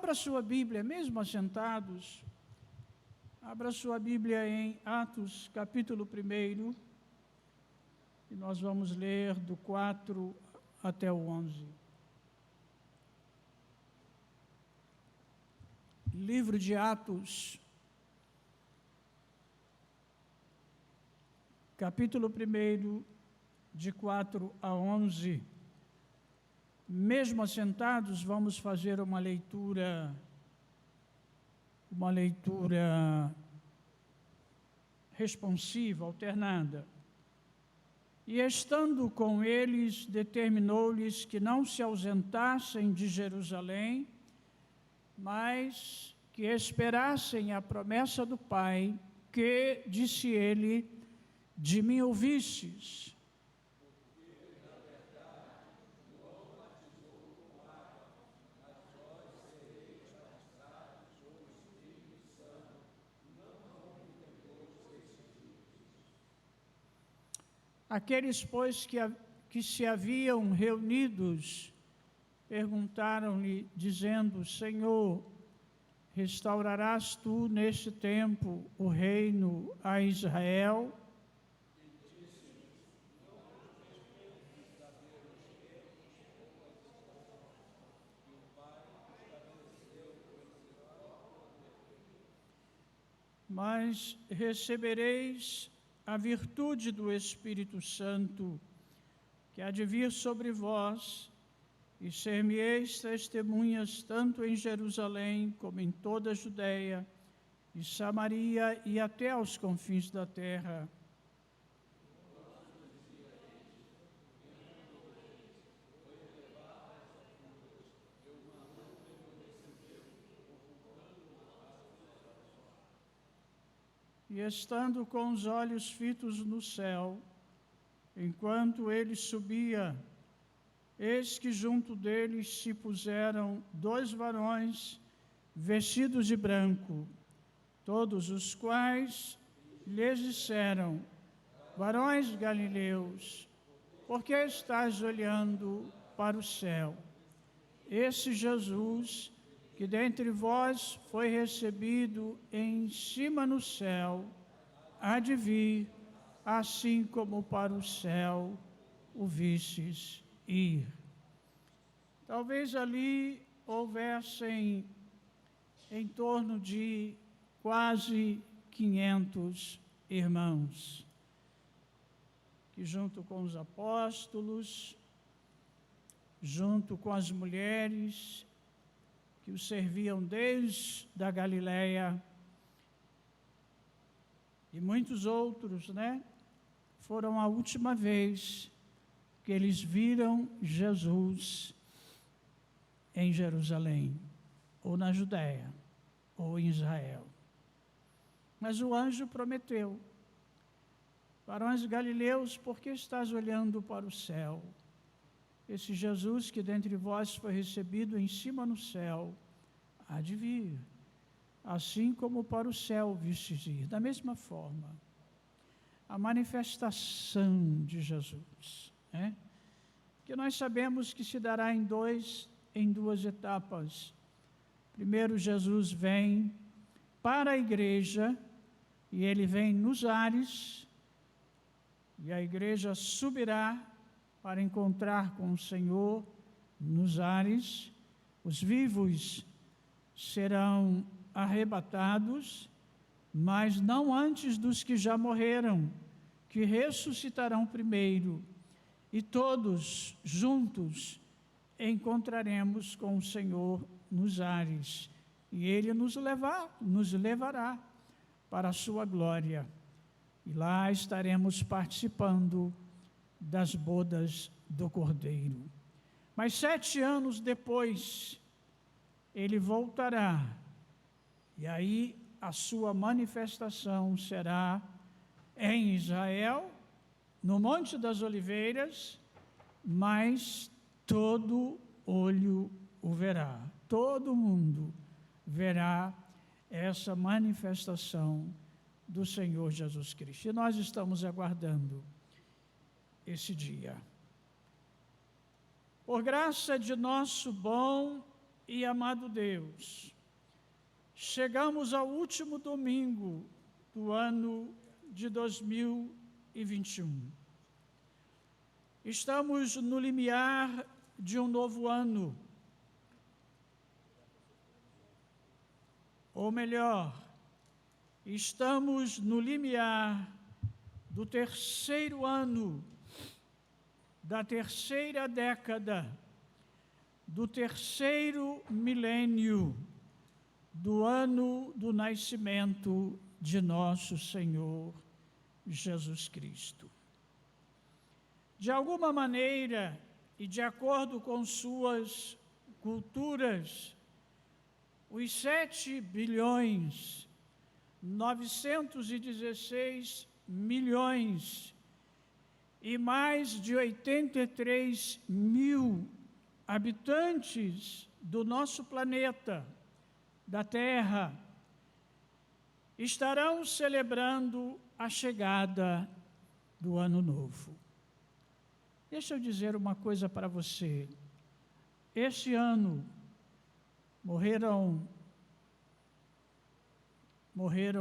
Abra sua Bíblia, mesmo assentados, abra sua Bíblia em Atos, capítulo 1, e nós vamos ler do 4 até o 11. Livro de Atos, capítulo 1, de 4 a 11. Mesmo assentados, vamos fazer uma leitura responsiva, alternada. E estando com eles, determinou-lhes que não se ausentassem de Jerusalém, mas que esperassem a promessa do Pai, que, disse ele, de mim ouvistes. Aqueles, pois, que se haviam reunidos, perguntaram-lhe, dizendo: Senhor, restaurarás tu neste tempo o reino a Israel? Mas recebereis a virtude do Espírito Santo, que há de vir sobre vós, e ser-me-eis testemunhas tanto em Jerusalém como em toda a Judeia e Samaria e até aos confins da terra. E estando com os olhos fitos no céu, enquanto ele subia, eis que junto deles se puseram 2 varões vestidos de branco, todos os quais lhes disseram: Varões galileus, por que estáis olhando para o céu? Esse Jesus, que dentre vós foi recebido em cima no céu, há de vir, assim como para o céu o vistes ir. Talvez ali houvessem em torno de quase 500 irmãos, que junto com os apóstolos, junto com as mulheres que o serviam desde a Galileia, e muitos outros, foram a última vez que eles viram Jesus em Jerusalém, ou na Judéia, ou em Israel. Mas o anjo prometeu: Varões galileus, por que estás olhando para o céu? Esse Jesus que dentre vós foi recebido em cima no céu, há de vir, assim como para o céu vistes ir. Da mesma forma, a manifestação de Jesus, que nós sabemos que se dará em 2 etapas. Primeiro, Jesus vem para a igreja, e ele vem nos ares, e a igreja subirá para encontrar com o Senhor nos ares. Os vivos serão arrebatados, mas não antes dos que já morreram, que ressuscitarão primeiro, e todos juntos encontraremos com o Senhor nos ares, e Ele nos levará para a sua glória, e lá estaremos participando das bodas do Cordeiro. Mas 7 anos depois, ele voltará, e aí a sua manifestação será em Israel, no Monte das Oliveiras, mas todo olho o verá, todo mundo verá essa manifestação do Senhor Jesus Cristo. E nós estamos aguardando esse dia. Por graça de nosso bom e amado Deus, chegamos ao último domingo do ano de 2021. Estamos no limiar de um novo ano. Ou melhor, estamos no limiar do terceiro ano, da terceira década, do terceiro milênio, do ano do nascimento de nosso Senhor Jesus Cristo. De alguma maneira, e de acordo com suas culturas, os 7.916 milhões e mais de 83 mil habitantes do nosso planeta, da Terra, estarão celebrando a chegada do Ano Novo. Deixa eu dizer uma coisa para você. Este ano morreram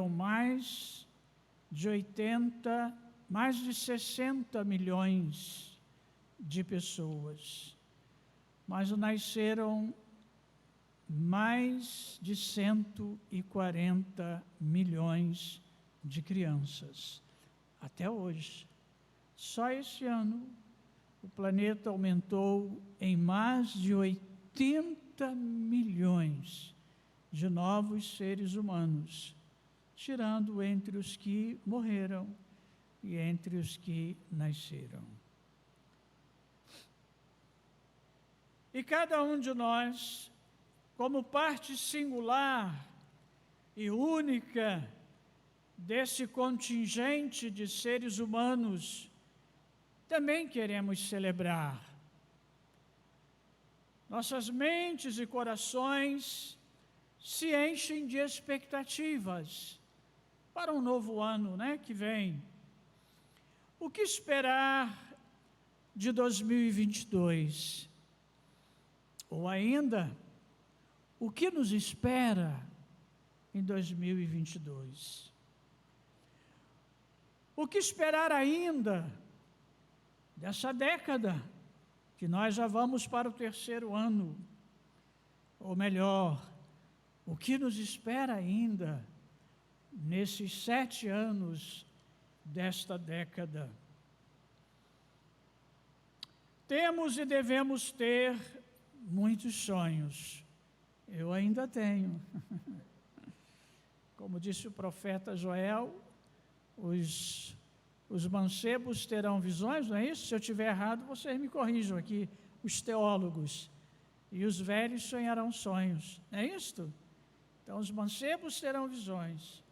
mais de 60 milhões de pessoas, mas nasceram mais de 140 milhões de crianças. Até hoje. Só esse ano, o planeta aumentou em mais de 80 milhões de novos seres humanos, tirando entre os que morreram e entre os que nasceram. E cada um de nós, como parte singular e única desse contingente de seres humanos, também queremos celebrar. Nossas mentes e corações se enchem de expectativas para um novo ano, que vem. O que esperar de 2022? Ou ainda, o que nos espera em 2022? O que esperar ainda dessa década, que nós já vamos para o terceiro ano? Ou melhor, o que nos espera ainda nesses 7 anos desta década? Temos e devemos ter muitos sonhos. Eu ainda tenho. Como disse o profeta Joel, os mancebos terão visões, não é isso? Se eu estiver errado, vocês me corrijam aqui, os teólogos. E os velhos sonharão sonhos, não é isto? Então, os mancebos terão visões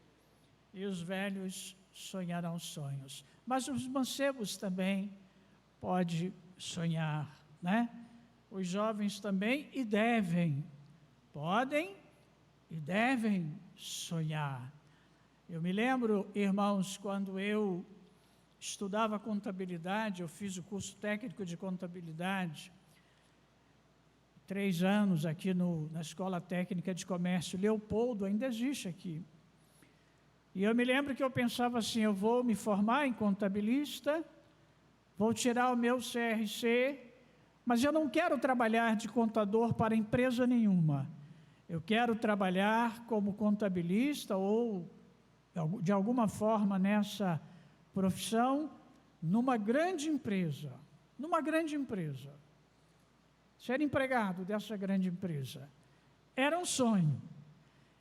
e os velhos sonharão sonhos. Mas os mancebos também podem sonhar, Os jovens também podem e devem sonhar. Eu me lembro, irmãos, quando eu estudava contabilidade, eu fiz o curso técnico de contabilidade, 3 anos aqui na Escola Técnica de Comércio Leopoldo, ainda existe aqui. E eu me lembro que eu pensava assim, eu vou me formar em contabilista, vou tirar o meu CRC, mas eu não quero trabalhar de contador para empresa nenhuma. Eu quero trabalhar como contabilista ou, de alguma forma, nessa profissão, numa grande empresa. Ser empregado dessa grande empresa. Era um sonho.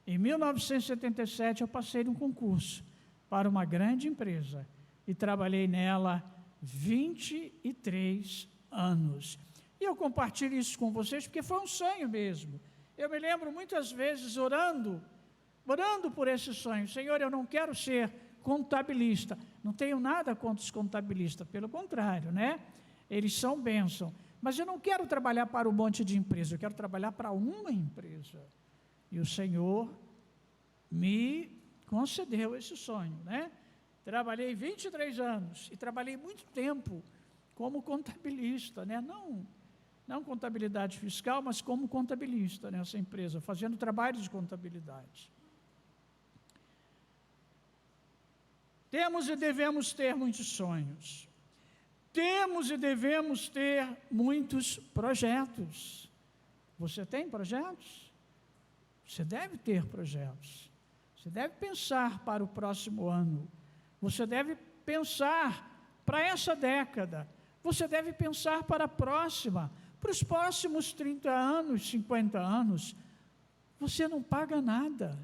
Em 1977, eu passei num concurso para uma grande empresa e trabalhei nela 23 anos. E eu compartilho isso com vocês porque foi um sonho mesmo. Eu me lembro muitas vezes orando por esse sonho. Senhor, eu não quero ser contabilista. Não tenho nada contra os contabilistas, pelo contrário, Eles são bênção. Mas eu não quero trabalhar para um monte de empresa, eu quero trabalhar para uma empresa. E o Senhor me concedeu esse sonho, Trabalhei 23 anos e trabalhei muito tempo como contabilista, não contabilidade fiscal, mas como contabilista nessa empresa, fazendo trabalho de contabilidade. Temos e devemos ter muitos sonhos. Temos e devemos ter muitos projetos. Você tem projetos? Você deve ter projetos. Você deve pensar para o próximo ano. Você deve pensar para essa década. Você deve pensar para a próxima, para os próximos 30 anos, 50 anos. Você não paga nada.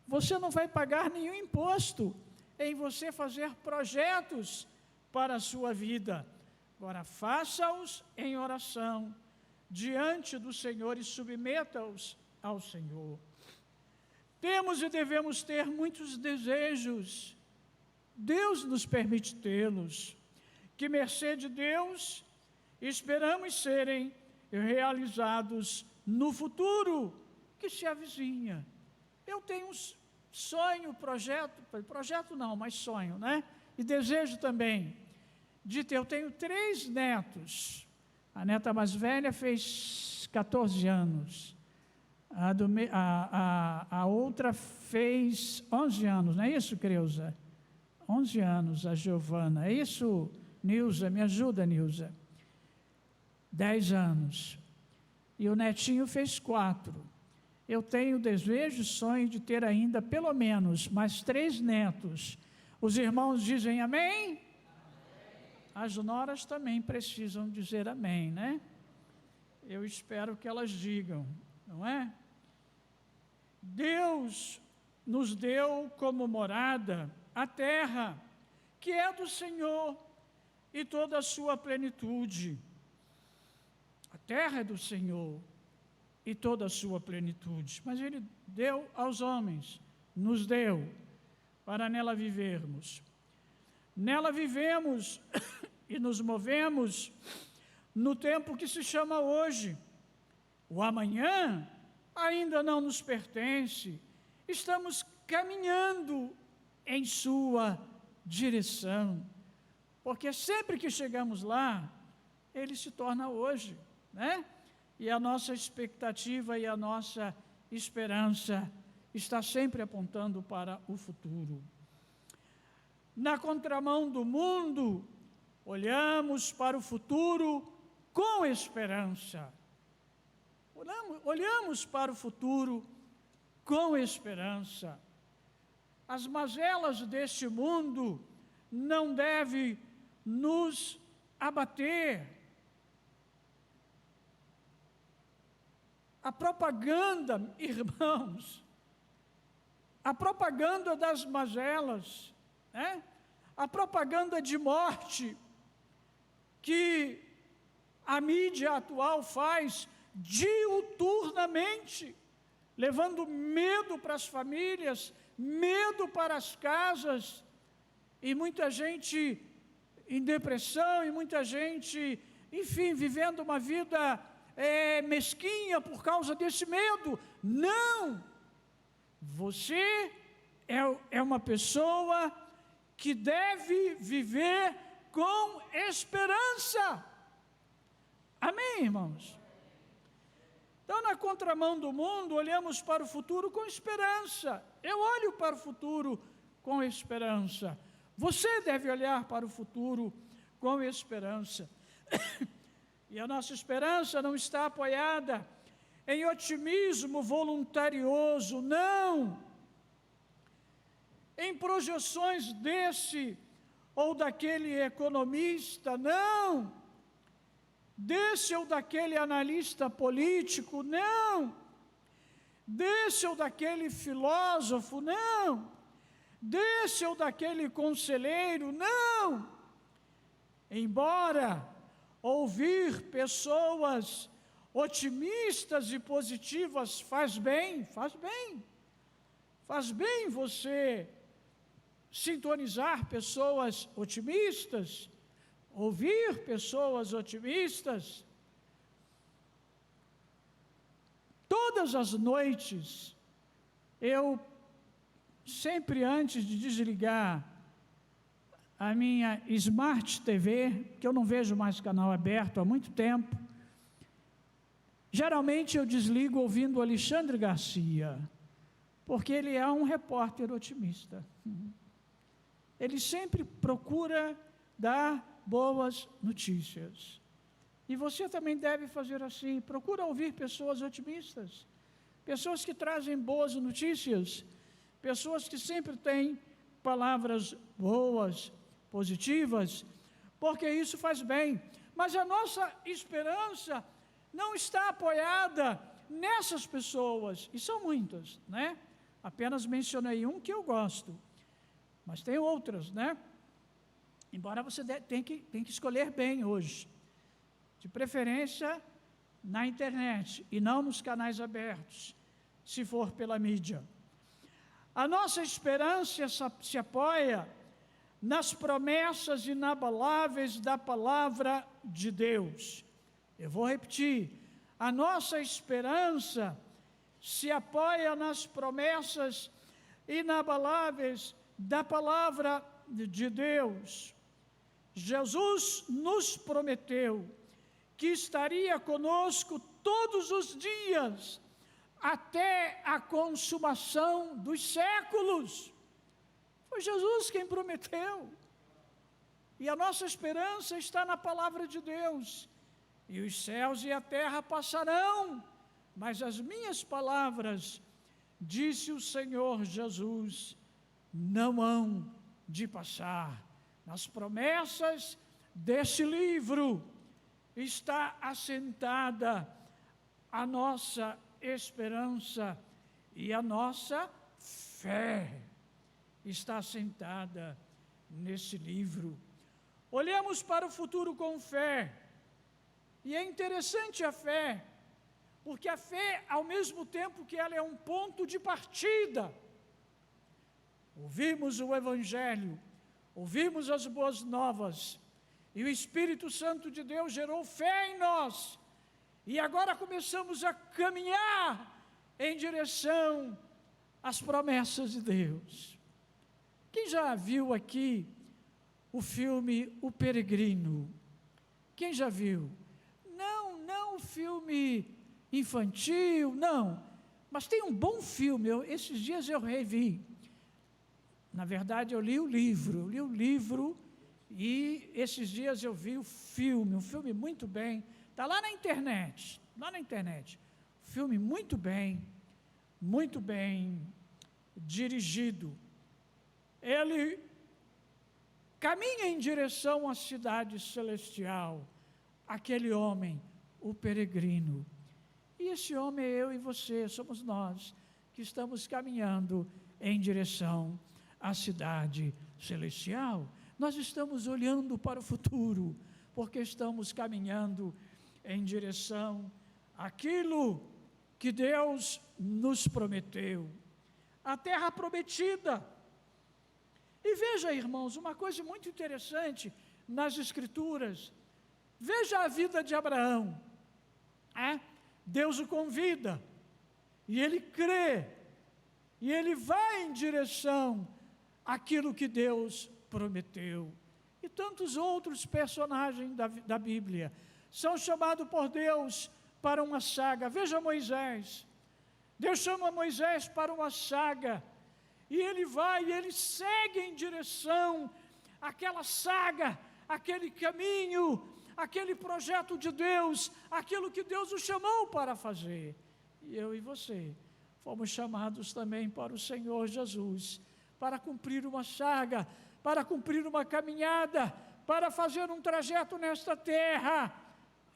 Você não vai pagar nenhum imposto em você fazer projetos para a sua vida. Agora, faça-os em oração, diante do Senhor, e submeta-os ao Senhor. Temos e devemos ter muitos desejos. Deus nos permite tê-los, que, mercê de Deus, esperamos serem realizados no futuro que se avizinha. Eu tenho sonho, projeto não, mas sonho, né? E desejo também de ter, eu tenho 3 netos. A neta mais velha fez 14 anos. A outra fez 11 anos, não é isso, Creuza? 11 anos, a Giovana. É isso, Nilza? Me ajuda, Nilza. 10 anos. E o netinho fez 4. Eu tenho desejo e sonho de ter ainda pelo menos mais 3 netos. Os irmãos dizem amém? Amém. As noras também precisam dizer amém, né? Eu espero que elas digam, não é? Deus nos deu como morada a terra, que é do Senhor, e toda a sua plenitude. A terra é do Senhor e toda a sua plenitude, mas Ele deu aos homens, nos deu, para nela vivermos. Nela vivemos e nos movemos no tempo que se chama hoje. O amanhã ainda não nos pertence, estamos caminhando em sua direção, porque sempre que chegamos lá, ele se torna hoje, né? E a nossa expectativa e a nossa esperança está sempre apontando para o futuro. Na contramão do mundo, olhamos para o futuro com esperança. Olhamos para o futuro com esperança. As mazelas deste mundo não devem nos abater. A propaganda, irmãos, a propaganda das mazelas, né? A propaganda de morte que a mídia atual faz diuturnamente, levando medo para as famílias, medo para as casas, e muita gente em depressão, e muita gente, enfim, vivendo uma vida mesquinha por causa desse medo. Não! Você é uma pessoa que deve viver com esperança. Amém, irmãos? Então, na contramão do mundo, olhamos para o futuro com esperança. Eu olho para o futuro com esperança. Você deve olhar para o futuro com esperança. E a nossa esperança não está apoiada em otimismo voluntarioso, não. Em projeções desse ou daquele economista, não. Desse ou daquele analista político, não. Desse ou daquele filósofo, não. Desse ou daquele conselheiro, não. Embora ouvir pessoas otimistas e positivas faz bem, faz bem. Faz bem você sintonizar pessoas otimistas, ouvir pessoas otimistas. Todas as noites, eu sempre antes de desligar a minha Smart TV, que eu não vejo mais canal aberto há muito tempo, Geralmente eu desligo ouvindo Alexandre Garcia, porque ele é um repórter otimista. Ele sempre procura dar boas notícias. E você também deve fazer assim, procura ouvir pessoas otimistas, pessoas que trazem boas notícias, pessoas que sempre têm palavras boas, positivas, porque isso faz bem. Mas a nossa esperança não está apoiada nessas pessoas, e são muitas, né? Apenas mencionei um que eu gosto, mas tem outras, né? Embora você tem que escolher bem hoje, de preferência na internet e não nos canais abertos, se for pela mídia. A nossa esperança se apoia nas promessas inabaláveis da palavra de Deus. Eu vou repetir, a nossa esperança se apoia nas promessas inabaláveis da palavra de Deus. Jesus nos prometeu que estaria conosco todos os dias, até a consumação dos séculos. Foi Jesus quem prometeu. E a nossa esperança está na palavra de Deus. E os céus e a terra passarão, mas as minhas palavras, disse o Senhor Jesus, não hão de passar. Nas promessas desse livro está assentada a nossa esperança e a nossa fé está assentada nesse livro. Olhamos para o futuro com fé, e é interessante a fé, porque a fé, ao mesmo tempo que ela é um ponto de partida, ouvimos o Evangelho, ouvimos as boas novas, e o Espírito Santo de Deus gerou fé em nós, e agora começamos a caminhar em direção às promessas de Deus. Quem já viu aqui o filme O Peregrino? Quem já viu? Não o filme infantil, não, mas tem um bom filme, esses dias eu revi. Na verdade, eu li o livro, e esses dias eu vi o filme, um filme muito bem, está lá na internet, filme muito bem dirigido. Ele caminha em direção à cidade celestial, aquele homem, o peregrino. E esse homem é eu e você, somos nós, que estamos caminhando em direção à cidade celestial. Nós estamos olhando para o futuro, porque estamos caminhando em direção àquilo que Deus nos prometeu, a terra prometida. E veja, irmãos, uma coisa muito interessante nas Escrituras, veja a vida de Abraão, Deus o convida, e ele crê, e ele vai em direção àquilo que Deus prometeu. E tantos outros personagens da Bíblia são chamados por Deus para uma saga. Veja Moisés, Deus chama Moisés para uma saga, e ele vai, e ele segue em direção àquela saga, aquele caminho, aquele projeto de Deus, aquilo que Deus o chamou para fazer. E eu e você fomos chamados também para o Senhor Jesus, para cumprir uma saga, para cumprir uma caminhada, para fazer um trajeto nesta terra,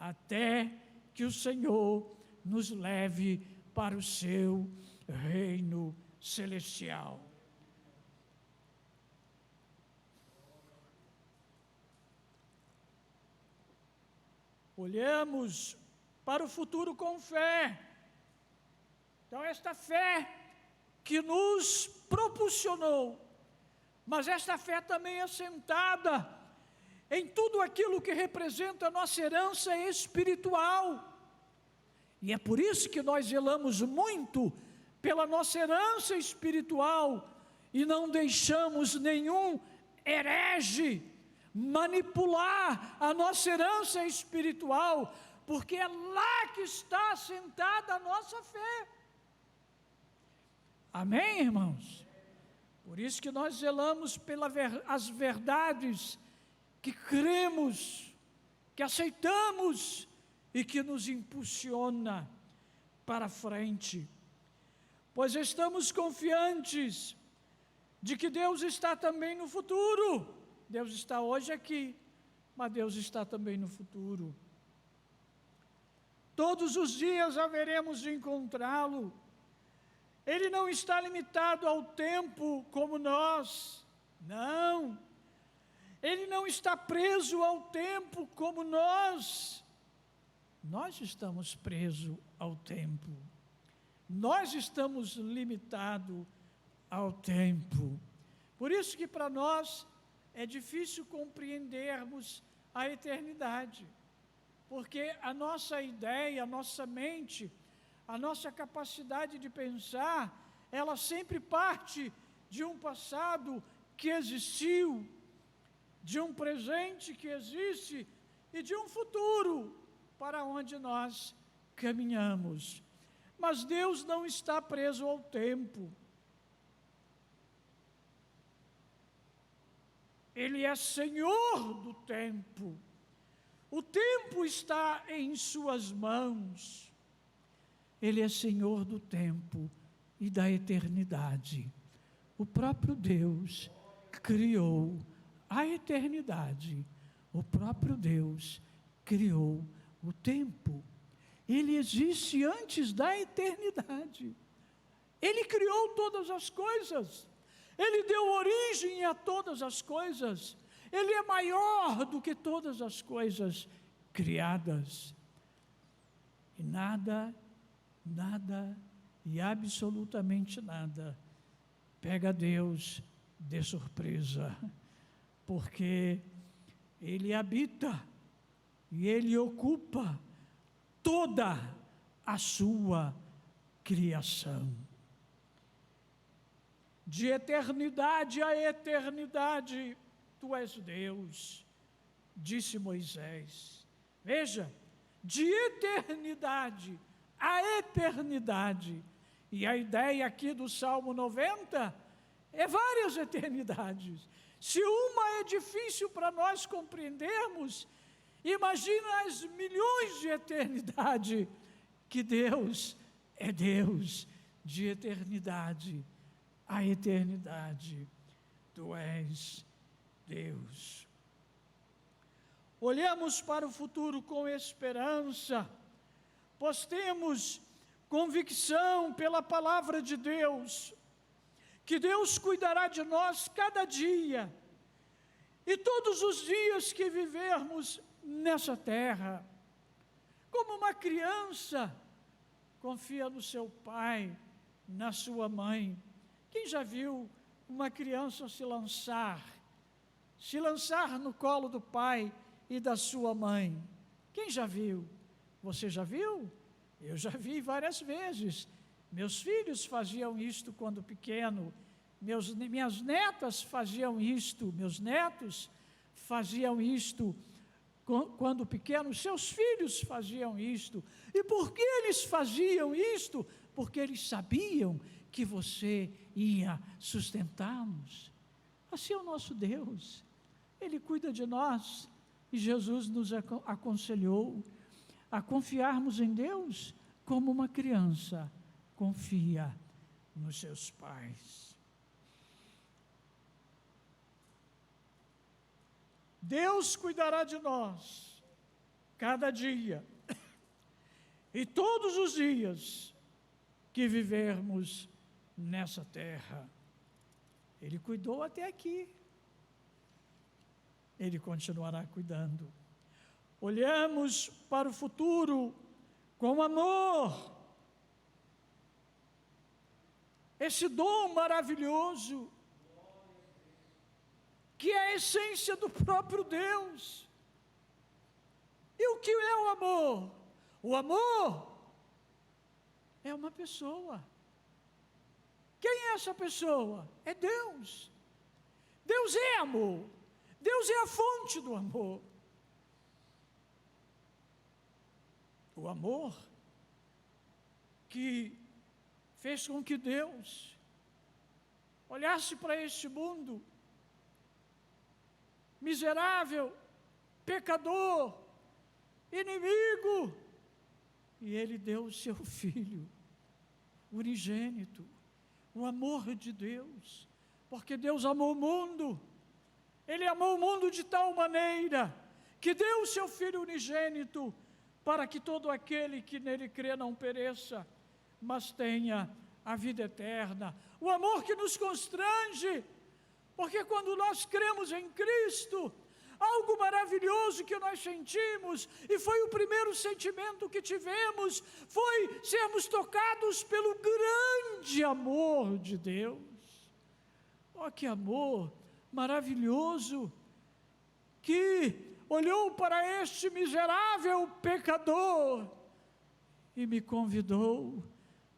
até que o Senhor nos leve para o seu reino celestial. Olhamos para o futuro com fé. Então, esta fé que nos propulsionou, mas esta fé também é assentada em tudo aquilo que representa a nossa herança espiritual. E é por isso que nós zelamos muito pela nossa herança espiritual e não deixamos nenhum herege manipular a nossa herança espiritual porque é lá que está assentada a nossa fé. Amém, irmãos? Por isso que nós zelamos pelas verdades que cremos, que aceitamos e que nos impulsiona para frente. Pois estamos confiantes de que Deus está também no futuro. Deus está hoje aqui, mas Deus está também no futuro. Todos os dias haveremos de encontrá-lo. Ele não está limitado ao tempo como nós, não. Ele não está preso ao tempo como nós. Nós estamos presos ao tempo. Nós estamos limitados ao tempo. Por isso que para nós é difícil compreendermos a eternidade. Porque a nossa ideia, a nossa mente, a nossa capacidade de pensar, ela sempre parte de um passado que existiu, de um presente que existe e de um futuro para onde nós caminhamos. Mas Deus não está preso ao tempo. Ele é Senhor do tempo. O tempo está em suas mãos. Ele é Senhor do tempo e da eternidade. O próprio Deus criou a eternidade. O próprio Deus criou o tempo. Ele existe antes da eternidade. Ele criou todas as coisas. Ele deu origem a todas as coisas. Ele é maior do que todas as coisas criadas. E nada e absolutamente nada pega Deus de surpresa, porque Ele habita e Ele ocupa toda a sua criação. De eternidade a eternidade, Tu és Deus, disse Moisés. Veja, de eternidade a eternidade. E a ideia aqui do Salmo 90 é várias eternidades. Se uma é difícil para nós compreendermos, imagina as milhões de eternidade, que Deus é Deus de eternidade a eternidade. Tu és Deus. Olhamos para o futuro com esperança, pois temos convicção pela palavra de Deus, que Deus cuidará de nós cada dia, e todos os dias que vivermos nessa terra. Como uma criança confia no seu pai, na sua mãe. Quem já viu uma criança se lançar no colo do pai e da sua mãe? Quem já viu? Você já viu? Eu já vi várias vezes. Meus filhos faziam isto quando pequeno, minhas netas faziam isto, meus netos faziam isto quando pequenos, seus filhos faziam isto. E por que eles faziam isto? Porque eles sabiam que você ia sustentá-los. Assim é o nosso Deus. Ele cuida de nós. E Jesus nos aconselhou a confiarmos em Deus como uma criança confia nos seus pais. Deus cuidará de nós cada dia e todos os dias que vivermos nessa terra. Ele cuidou até aqui. Ele continuará cuidando. Olhamos para o futuro com amor. Esse dom maravilhoso, que é a essência do próprio Deus. E o que é o amor? O amor é uma pessoa. Quem é essa pessoa? É Deus. Deus é amor. Deus é a fonte do amor. O amor que fez com que Deus olhasse para este mundo miserável, pecador, inimigo, e Ele deu o seu Filho unigênito, o amor de Deus, porque Deus amou o mundo, Ele amou o mundo de tal maneira, que deu o seu Filho unigênito, para que todo aquele que nele crê não pereça, mas tenha a vida eterna. O amor que nos constrange, porque quando nós cremos em Cristo, algo maravilhoso que nós sentimos, e foi o primeiro sentimento que tivemos, foi sermos tocados pelo grande amor de Deus. Oh, que amor maravilhoso, que olhou para este miserável pecador e me convidou,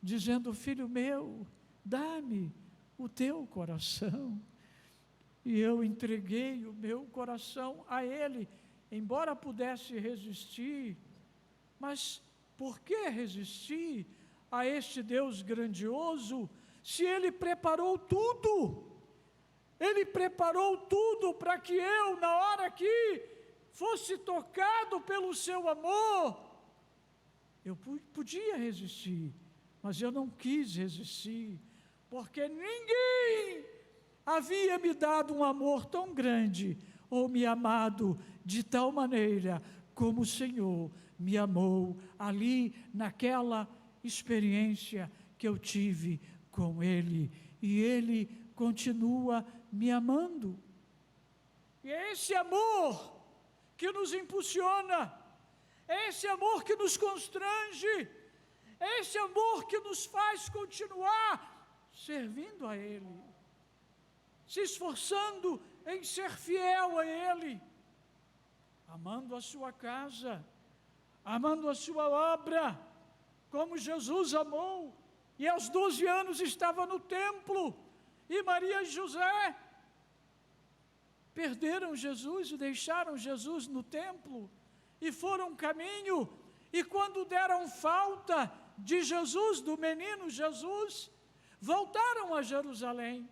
dizendo: filho meu, dá-me o teu coração. E eu entreguei o meu coração a Ele, embora pudesse resistir. Mas por que resistir a este Deus grandioso, se Ele preparou tudo? Ele preparou tudo para que eu, na hora que fosse tocado pelo seu amor, eu podia resistir, mas eu não quis resistir, porque ninguém havia me dado um amor tão grande, ou me amado de tal maneira, como o Senhor me amou ali, naquela experiência que eu tive com Ele, e Ele continua me amando. E é esse amor que nos impulsiona, é esse amor que nos constrange, é esse amor que nos faz continuar servindo a Ele, se esforçando em ser fiel a Ele, amando a sua casa, amando a sua obra, como Jesus amou, e aos 12 anos estava no templo, e Maria e José perderam Jesus e deixaram Jesus no templo, e foram caminho, e quando deram falta de Jesus, do menino Jesus, voltaram a Jerusalém,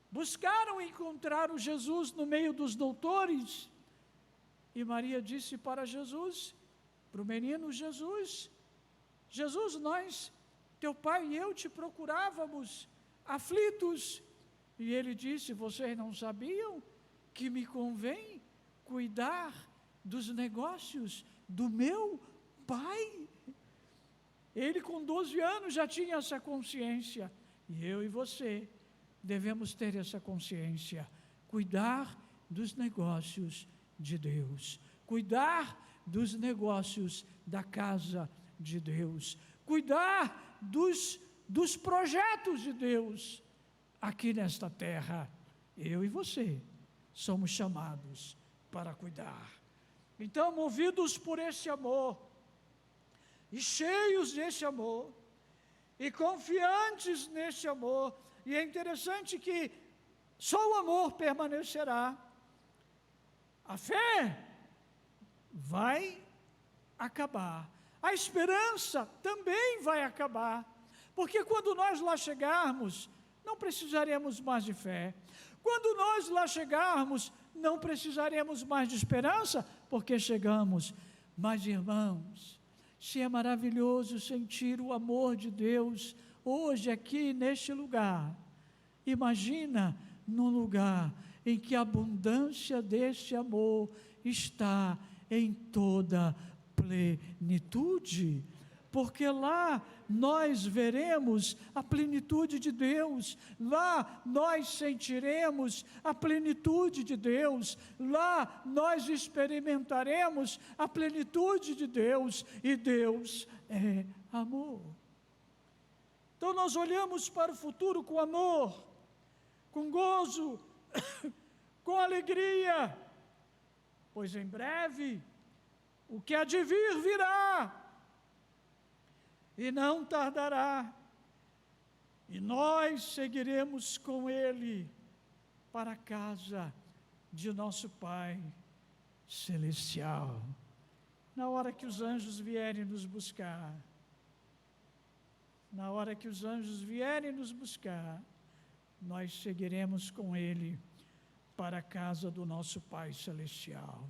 buscaram encontrar o Jesus no meio dos doutores, e Maria disse para Jesus, para o menino Jesus: Jesus, nós, teu pai e eu te procurávamos, aflitos. E ele disse: vocês não sabiam que me convém cuidar dos negócios do meu pai? Ele com 12 anos já tinha essa consciência, e eu e você devemos ter essa consciência, cuidar dos negócios de Deus, cuidar dos negócios da casa de Deus, cuidar dos projetos de Deus aqui nesta terra. Eu e você somos chamados para cuidar. Então, movidos por esse amor, e cheios desse amor, e confiantes nesse amor, e é interessante que só o amor permanecerá, a fé vai acabar, a esperança também vai acabar, porque quando nós lá chegarmos, não precisaremos mais de fé, quando nós lá chegarmos, não precisaremos mais de esperança, porque chegamos. Mas, irmãos, se é maravilhoso sentir o amor de Deus hoje aqui neste lugar, imagina num lugar em que a abundância deste amor está em toda plenitude, porque lá nós veremos a plenitude de Deus, lá nós sentiremos a plenitude de Deus, lá nós experimentaremos a plenitude de Deus, e Deus é amor. Então nós olhamos para o futuro com amor, com gozo, com alegria, pois em breve o que há de vir virá, e não tardará, e nós seguiremos com Ele para a casa de nosso Pai Celestial. Na hora que os anjos vierem nos buscar, na hora que os anjos vierem nos buscar, nós seguiremos com Ele para a casa do nosso Pai Celestial.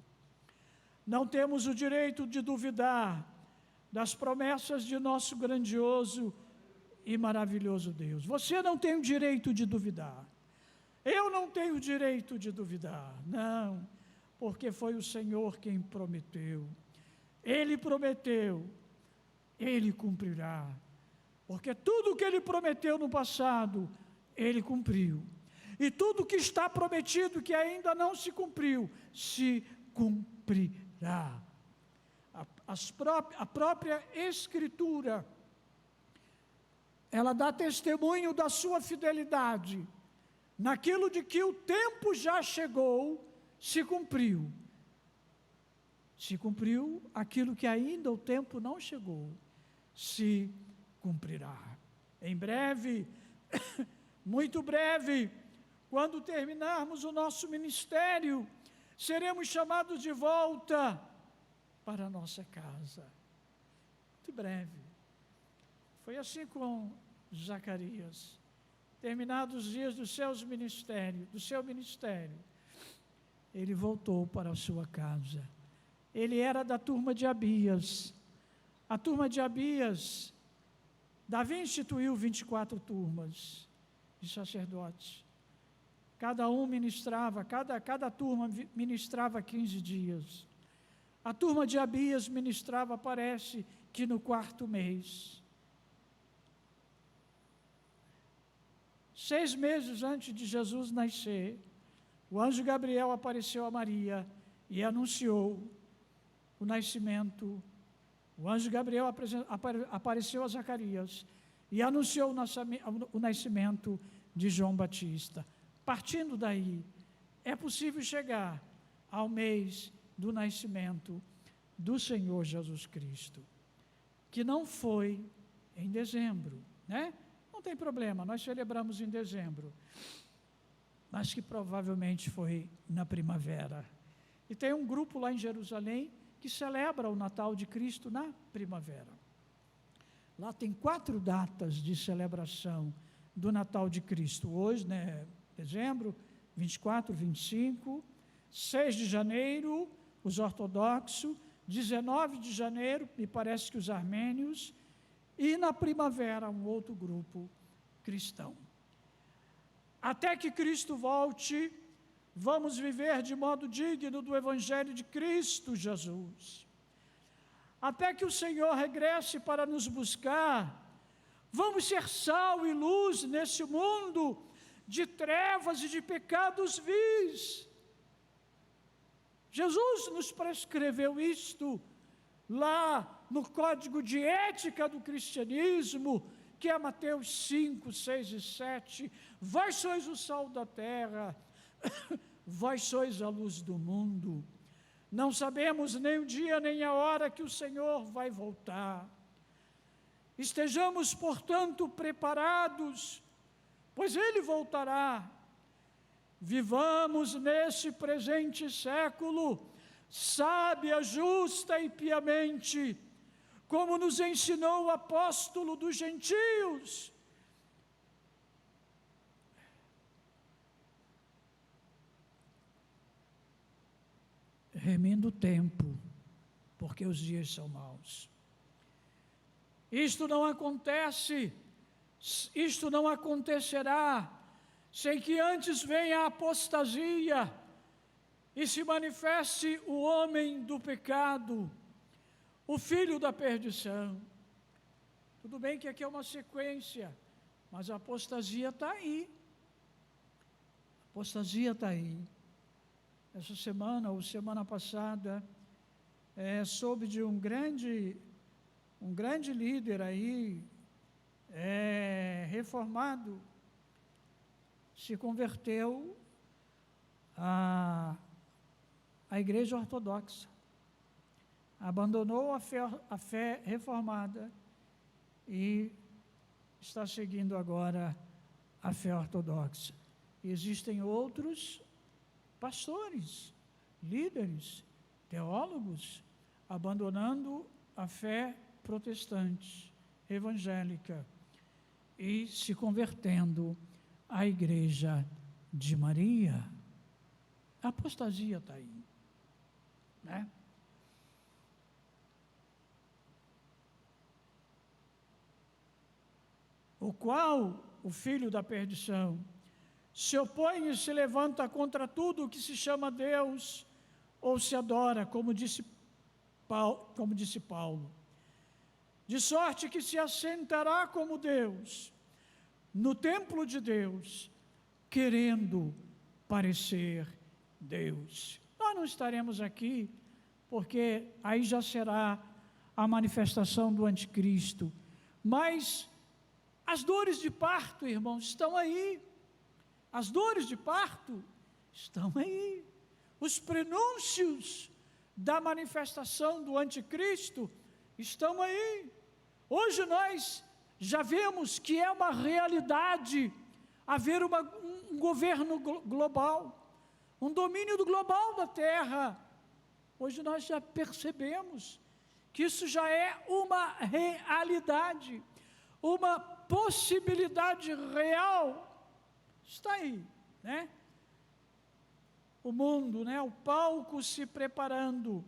Não temos o direito de duvidar das promessas de nosso grandioso e maravilhoso Deus. Você não tem o direito de duvidar. Eu não tenho o direito de duvidar, não, porque foi o Senhor quem prometeu. Ele prometeu, Ele cumprirá, porque tudo o que Ele prometeu no passado, Ele cumpriu, e tudo que está prometido que ainda não se cumpriu, se cumprirá. A própria Escritura, ela dá testemunho da sua fidelidade, naquilo de que o tempo já chegou, se cumpriu. Se cumpriu aquilo que ainda o tempo não chegou, se cumprirá. Em breve, muito breve, quando terminarmos o nosso ministério, seremos chamados de volta para a nossa casa. Muito breve. Foi assim com Zacarias. Terminados os dias do seu ministério, ele voltou para a sua casa. Ele era da turma de Abias. A turma de Abias, Davi instituiu 24 turmas de sacerdotes. Cada turma ministrava 15 dias. A turma de Abias ministrava, parece que no 4º mês. 6 meses antes de Jesus nascer, o anjo Gabriel apareceu a Maria e anunciou o nascimento. O anjo Gabriel apareceu a Zacarias e anunciou o nascimento de João Batista. Partindo daí, é possível chegar ao mês do nascimento do Senhor Jesus Cristo, que não foi em dezembro, né? Não tem problema, nós celebramos em dezembro, mas que provavelmente foi na primavera. E tem um grupo lá em Jerusalém que celebra o Natal de Cristo na primavera. Lá tem 4 datas de celebração do Natal de Cristo. Hoje, né, dezembro, 24, 25, 6 de janeiro, os ortodoxos, 19 de janeiro, me parece que os armênios, e na primavera um outro grupo cristão. Até que Cristo volte, vamos viver de modo digno do Evangelho de Cristo Jesus. Até que o Senhor regresse para nos buscar, vamos ser sal e luz nesse mundo de trevas e de pecados vis. Jesus nos prescreveu isto lá no Código de Ética do Cristianismo, que é Mateus 5, 6 e 7. Vós sois o sal da terra, vós sois a luz do mundo. Não sabemos nem o dia nem a hora que o Senhor vai voltar. Estejamos, portanto, preparados, pois Ele voltará. Vivamos nesse presente século, sábia, justa e piamente, como nos ensinou o apóstolo dos gentios. Remindo o tempo, porque os dias são maus. Isto não acontecerá sem que antes venha a apostasia e se manifeste o homem do pecado, o filho da perdição. Tudo bem que aqui é uma sequência, mas a apostasia está aí. A apostasia está aí. Essa semana, ou semana passada, soube de um grande líder aí, reformado, se converteu à Igreja Ortodoxa, abandonou a fé reformada e está seguindo agora a fé ortodoxa. E existem outros pastores, líderes, teólogos, abandonando a fé protestante, evangélica, e se convertendo à Igreja de Maria. A apostasia está aí, né? O qual, o filho da perdição, se opõe e se levanta contra tudo o que se chama Deus ou se adora, como disse Paulo, de sorte que se assentará como Deus no templo de Deus, querendo parecer Deus. Nós não estaremos aqui, porque aí já será a manifestação do anticristo, mas as dores de parto, irmãos, estão aí. As dores de parto estão aí. Os prenúncios da manifestação do anticristo estão aí. Hoje nós já vemos que é uma realidade haver um governo global, um domínio global da terra. Hoje nós já percebemos que isso já é uma realidade, uma possibilidade real. Está aí, né? O mundo, né? O palco se preparando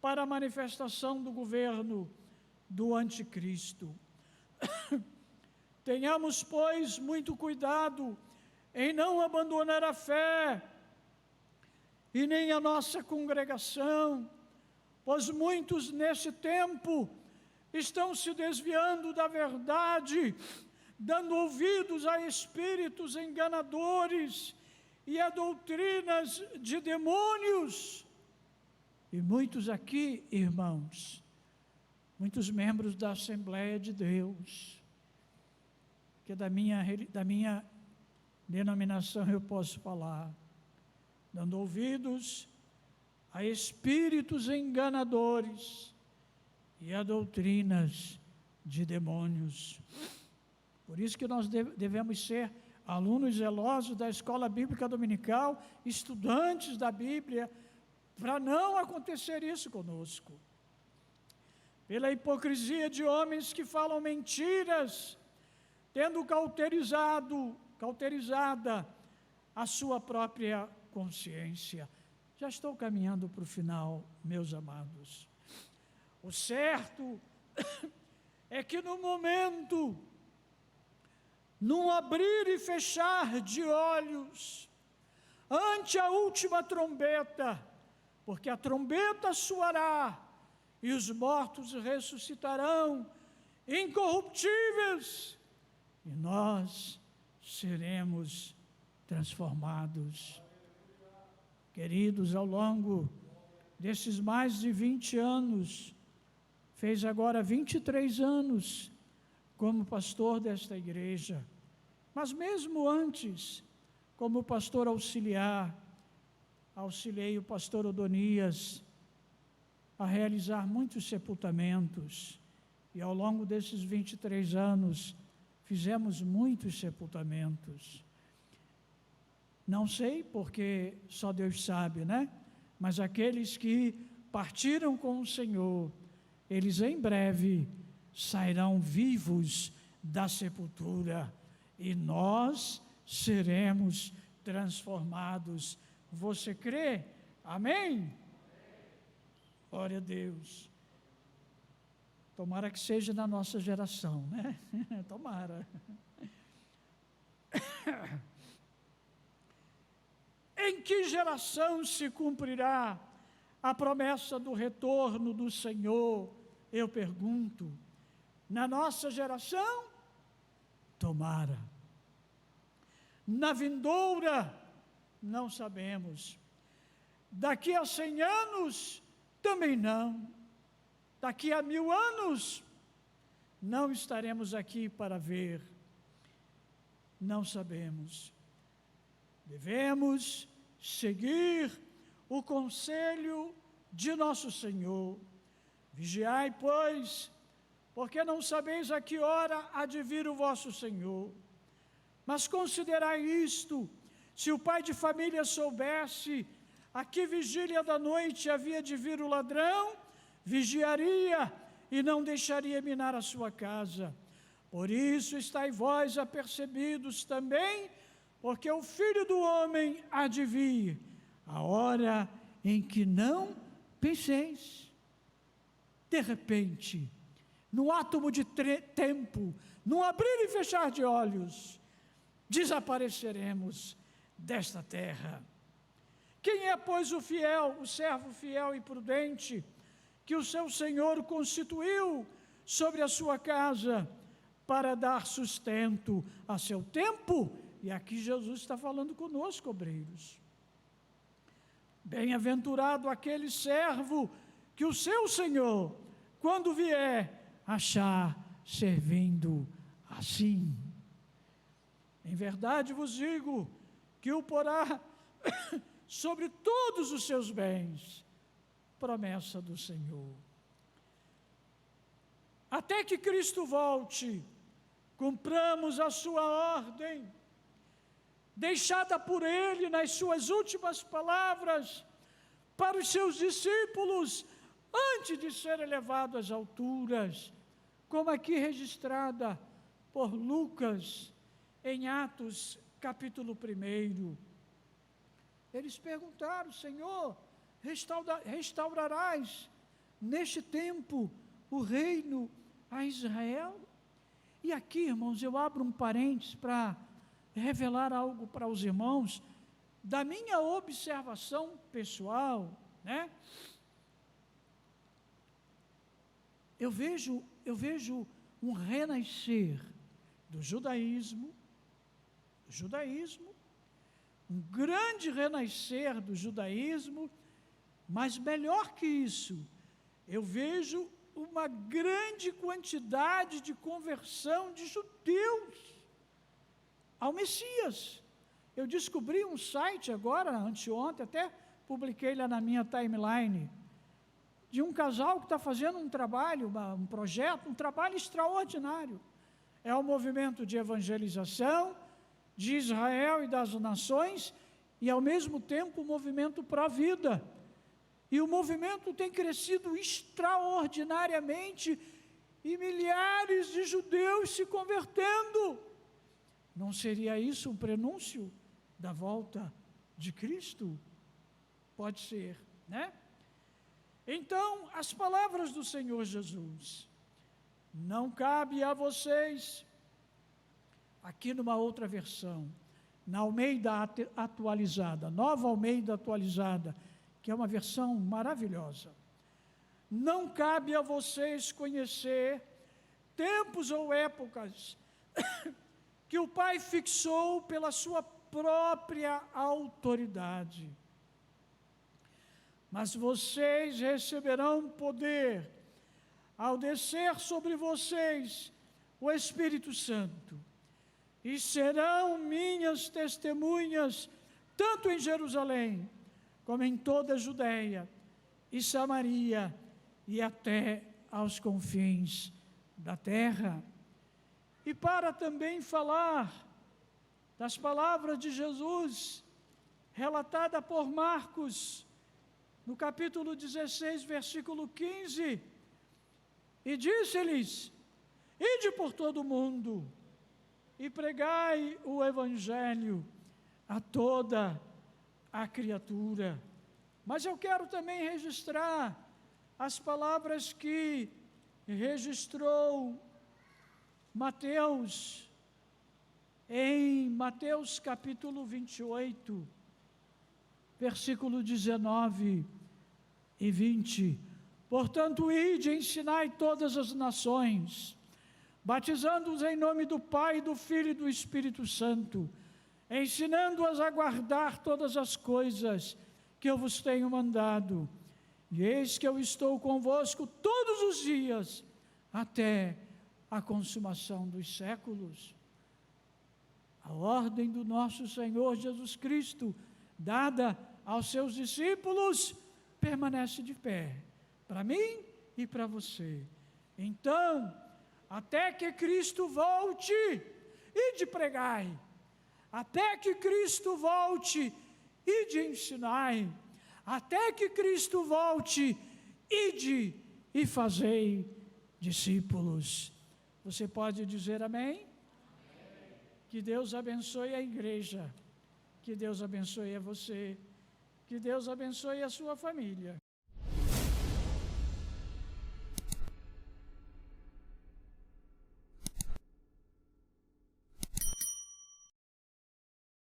para a manifestação do governo do anticristo. Tenhamos, pois, muito cuidado em não abandonar a fé e nem a nossa congregação, pois muitos nesse tempo estão se desviando da verdade, dando ouvidos a espíritos enganadores e a doutrinas de demônios. E muitos aqui, irmãos, muitos membros da Assembleia de Deus, que da minha denominação eu posso falar, dando ouvidos a espíritos enganadores e a doutrinas de demônios. Por isso que nós devemos ser alunos zelosos da escola bíblica dominical, estudantes da Bíblia, para não acontecer isso conosco. Pela hipocrisia de homens que falam mentiras, tendo cauterizada a sua própria consciência. Já estou caminhando para o final, meus amados. O certo é que no momento, num abrir e fechar de olhos, ante a última trombeta, porque a trombeta soará e os mortos ressuscitarão incorruptíveis, e nós seremos transformados. Queridos, ao longo desses mais de 20 anos, fez agora 23 anos como pastor desta igreja, mas mesmo antes, como pastor auxiliar, auxiliei o pastor Odonias a realizar muitos sepultamentos, e ao longo desses 23 anos, fizemos muitos sepultamentos. Não sei, porque só Deus sabe, né? Mas aqueles que partiram com o Senhor, eles em breve sairão vivos da sepultura, e nós seremos transformados. Você crê? Amém? Glória a Deus. Tomara que seja na nossa geração, né? Tomara. Em que geração se cumprirá a promessa do retorno do Senhor? Eu pergunto. Na nossa geração? Tomara. Na vindoura? Não sabemos. Daqui a 100 anos? Também não. Daqui a 1000 anos? Não estaremos aqui para ver. Não sabemos. Devemos seguir o conselho de nosso Senhor. Vigiai, pois, porque não sabeis a que hora há de vir o vosso Senhor. Mas considerai isto: se o pai de família soubesse a que vigília da noite havia de vir o ladrão, vigiaria e não deixaria minar a sua casa. Por isso estai vós apercebidos também, porque o Filho do Homem há de vir, a hora em que não penseis. De repente, no átomo de tempo, num abrir e fechar de olhos, desapareceremos desta terra. Quem é, pois, o fiel, o servo fiel e prudente, que o seu Senhor constituiu sobre a sua casa, para dar sustento a seu tempo? E aqui Jesus está falando conosco, obreiros. Bem-aventurado aquele servo que o seu Senhor, quando vier, achar servindo assim. Em verdade vos digo que o porá sobre todos os seus bens, promessa do Senhor. Até que Cristo volte, cumpramos a sua ordem, deixada por Ele nas suas últimas palavras para os seus discípulos, antes de ser elevado às alturas, como aqui registrada por Lucas, em Atos, capítulo 1. Eles perguntaram: Senhor, restaurarás neste tempo o reino a Israel? E aqui, irmãos, eu abro um parênteses para revelar algo para os irmãos, da minha observação pessoal, né? Eu vejo um renascer do judaísmo, um grande renascer do judaísmo, mas melhor que isso, eu vejo uma grande quantidade de conversão de judeus ao Messias. Eu descobri um site agora, anteontem, até publiquei lá na minha timeline, de um casal que está fazendo um trabalho, um projeto, um trabalho extraordinário. É o movimento de evangelização de Israel e das nações, e ao mesmo tempo o movimento pró-vida. E o movimento tem crescido extraordinariamente, e milhares de judeus se convertendo. Não seria isso um prenúncio da volta de Cristo? Pode ser, né? Então, as palavras do Senhor Jesus: não cabe a vocês, aqui numa outra versão, na Almeida atualizada, Nova Almeida atualizada, que é uma versão maravilhosa, não cabe a vocês conhecer tempos ou épocas que o Pai fixou pela sua própria autoridade. Mas vocês receberão poder ao descer sobre vocês o Espírito Santo, e serão minhas testemunhas, tanto em Jerusalém, como em toda a Judeia e Samaria, e até aos confins da terra. E para também falar das palavras de Jesus, relatada por Marcos, no capítulo 16, versículo 15, e disse-lhes: ide por todo o mundo, e pregai o Evangelho a toda a criatura. Mas eu quero também registrar as palavras que registrou Mateus, em Mateus capítulo 28, versículo 19 e 20. Portanto, ide e ensinai todas as nações, batizando-os em nome do Pai, do Filho e do Espírito Santo, ensinando-as a guardar todas as coisas que eu vos tenho mandado. E eis que eu estou convosco todos os dias, até a consumação dos séculos. A ordem do nosso Senhor Jesus Cristo, dada aos seus discípulos, permanece de pé, para mim e para você. Então, até que Cristo volte, ide pregai. Até que Cristo volte, ide ensinai. Até que Cristo volte, ide e fazei discípulos. Você pode dizer amém? Que Deus abençoe a igreja, que Deus abençoe a você, que Deus abençoe a sua família.